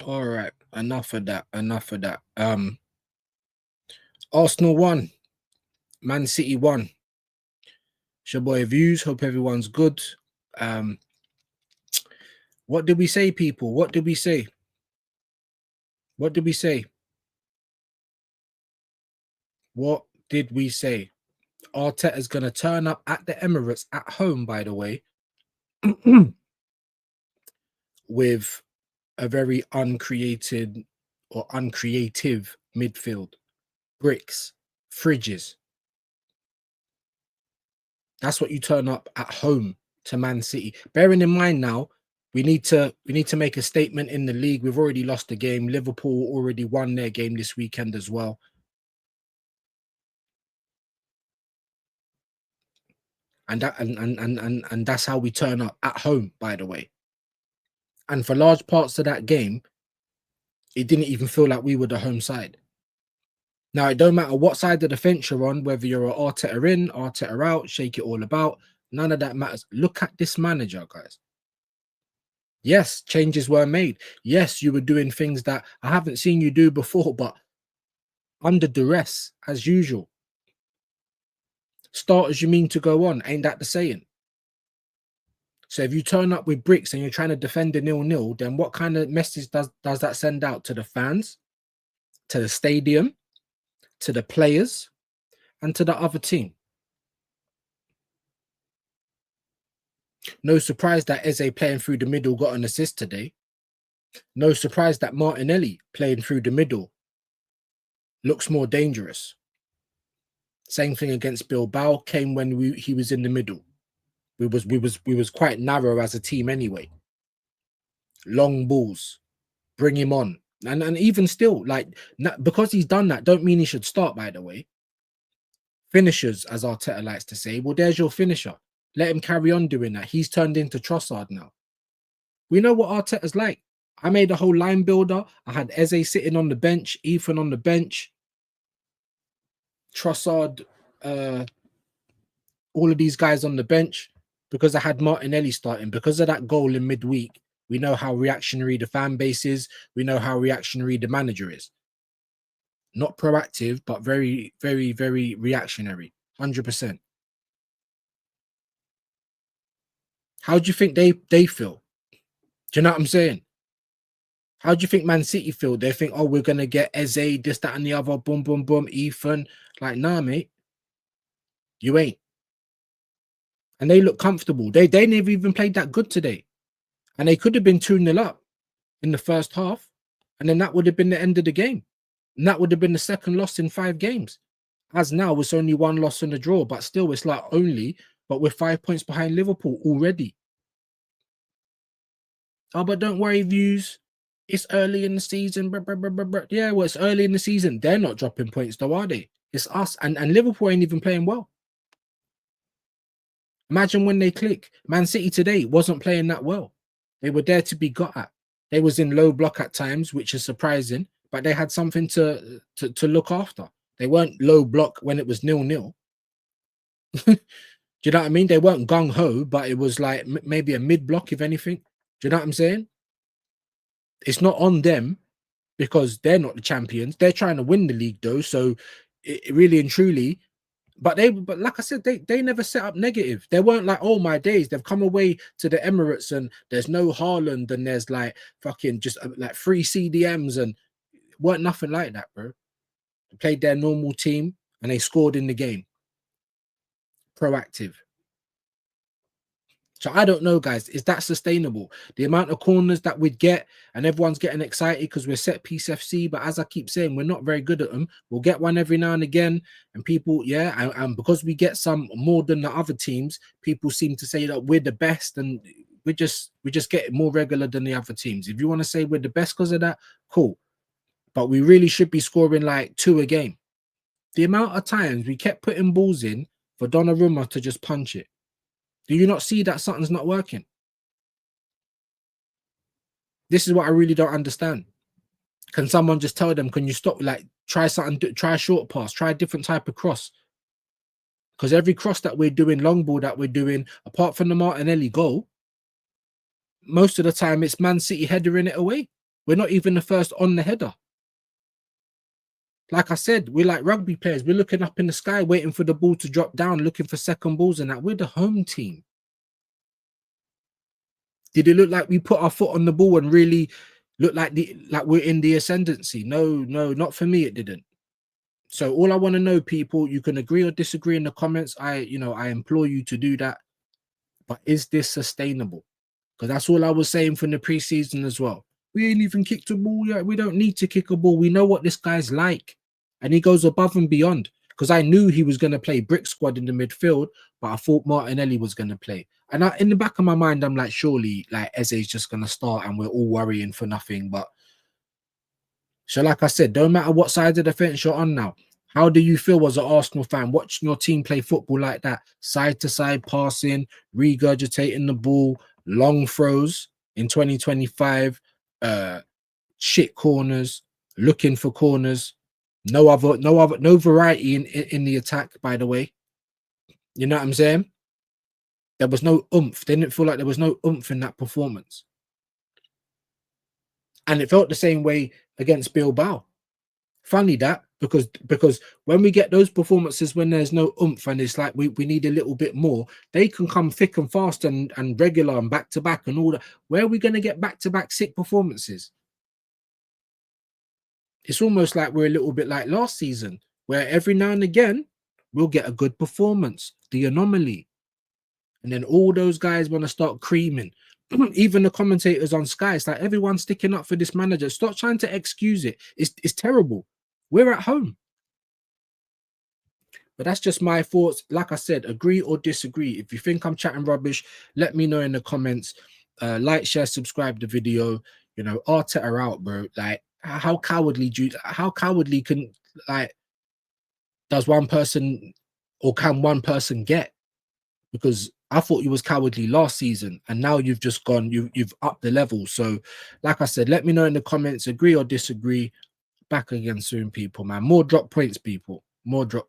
All right, enough of that. Enough of that. Arsenal won, Man City won. It's your boy Views. Hope everyone's good. Um, what did we say, people? What did we say? What did we say? What did we say? Arteta's gonna turn up at the Emirates at home, by the way, with a very uncreated or uncreative midfield. Bricks, fridges. That's what you turn up at home to Man City. Bearing in mind now, we need to make a statement in the league. We've already lost the game. Liverpool already won their game this weekend as well. And that's how we turn up at home, by the way. And for large parts of that game, it didn't even feel like we were the home side. Now, it don't matter what side of the fence you're on, whether you're an Arteta in, Arteta out, shake it all about. None of that matters. Look at this manager, guys. Yes, changes were made. Yes, you were doing things that I haven't seen you do before, but under duress, as usual. Start as you mean to go on. Ain't that the saying? So if you turn up with bricks and you're trying to defend a 0-0, then what kind of message does that send out to the fans, to the stadium, to the players, and to the other team? No surprise that Eze playing through the middle got an assist today. No surprise that Martinelli playing through the middle looks more dangerous. Same thing against Bilbao came when he was in the middle. We was quite narrow as a team anyway. Long balls, bring him on, and even still, like, because he's done that, don't mean he should start. By the way, finishers, as Arteta likes to say, well, there's your finisher. Let him carry on doing that. He's turned into Trossard now. We know what Arteta's like. I made a whole line builder. I had Eze sitting on the bench, Ethan on the bench, Trossard, all of these guys on the bench, because I had Martinelli starting. Because of that goal in midweek, we know how reactionary the fan base is. We know how reactionary the manager is. Not proactive, but very, very, very reactionary. 100%. How do you think they feel? Do you know what I'm saying? How do you think Man City feel? They think, oh, we're going to get Eze, this, that, and the other, boom, boom, boom, Ethan. Like, nah, mate. You ain't. And they look comfortable. They never even played that good today. And they could have been 2-0 up in the first half. And then that would have been the end of the game. And that would have been the second loss in 5 games. As now, it's only 1 loss and a draw. But still, it's like only, but we're 5 points behind Liverpool already. Oh, but don't worry, Views. It's early in the season. Yeah, well, it's early in the season. They're not dropping points, though, are they? It's us. And Liverpool ain't even playing well. Imagine when they click. Man City today wasn't playing that well. They were there to be got at. They was in low block at times, which is surprising, but they had something to look after. They weren't low block when it was 0-0. Do you know what I mean? They weren't gung-ho, but it was like maybe a mid-block, if anything. Do you know what I'm saying? It's not on them because they're not the champions. They're trying to win the league, though. So it really and truly, but like I said, they never set up negative. They weren't like, oh my days, they've come away to the Emirates and there's no Haaland and there's like fucking just like 3 CDMs and weren't nothing like that, bro. They played their normal team and they scored in the game. Proactive. So I don't know, guys. Is that sustainable? The amount of corners that we'd get and everyone's getting excited because we're set piece FC. But as I keep saying, we're not very good at them. We'll get one every now and again. And people, yeah, and because we get some more than the other teams, people seem to say that we're the best and we just get more regular than the other teams. If you want to say we're the best because of that, cool. But we really should be scoring like 2 a game. The amount of times we kept putting balls in for Donnarumma to just punch it. Do you not see that something's not working? This is what I really don't understand. Can someone just tell them, can you stop, like, try something, try a short pass, try a different type of cross? Because every cross that we're doing, long ball that we're doing, apart from the Martinelli goal, most of the time it's Man City headering it away. We're not even the first on the header. Like I said, we're like rugby players. We're looking up in the sky, waiting for the ball to drop down, looking for second balls and that. We're the home team. Did it look like we put our foot on the ball and really look like we're in the ascendancy? No, no, not for me. It didn't. So all I want to know, people, you can agree or disagree in the comments. I implore you to do that. But is this sustainable? Because that's all I was saying from the preseason as well. We ain't even kicked a ball yet. We don't need to kick a ball. We know what this guy's like. And he goes above and beyond. Because I knew he was going to play brick squad in the midfield, but I thought Martinelli was going to play. And in the back of my mind, I'm like, surely like Eze's just going to start and we're all worrying for nothing. But so like I said, don't matter what side of the fence you're on now. How do you feel as an Arsenal fan watching your team play football like that? Side to side passing, regurgitating the ball, long throws in 2025, shit corners, looking for corners, no variety in the attack, by the way. You know what I'm saying? There was no oomph. They didn't feel like there was no oomph in that performance. And it felt the same way against Bilbao. Funny that, because when we get those performances when there's no oomph and it's like we need a little bit more, they can come thick and fast and regular and back to back and all that. Where are we going to get back to back sick performances? It's almost like we're a little bit like last season, where every now and again we'll get a good performance, the anomaly, and then all those guys want to start creaming. Even the commentators on Sky, it's like everyone's sticking up for this manager. Stop trying to excuse it. It's terrible. We're at home. But that's just my thoughts. Like I said, agree or disagree. If you think I'm chatting rubbish, let me know in the comments. Like, share, subscribe the video. You know, Arteta out, bro. Like, how cowardly can, like, does one person or can one person get? Because I thought you was cowardly last season, and now you've just gone, you've upped the level. So, like I said, let me know in the comments, agree or disagree. Back again soon, people, man. More drop points, people. More drop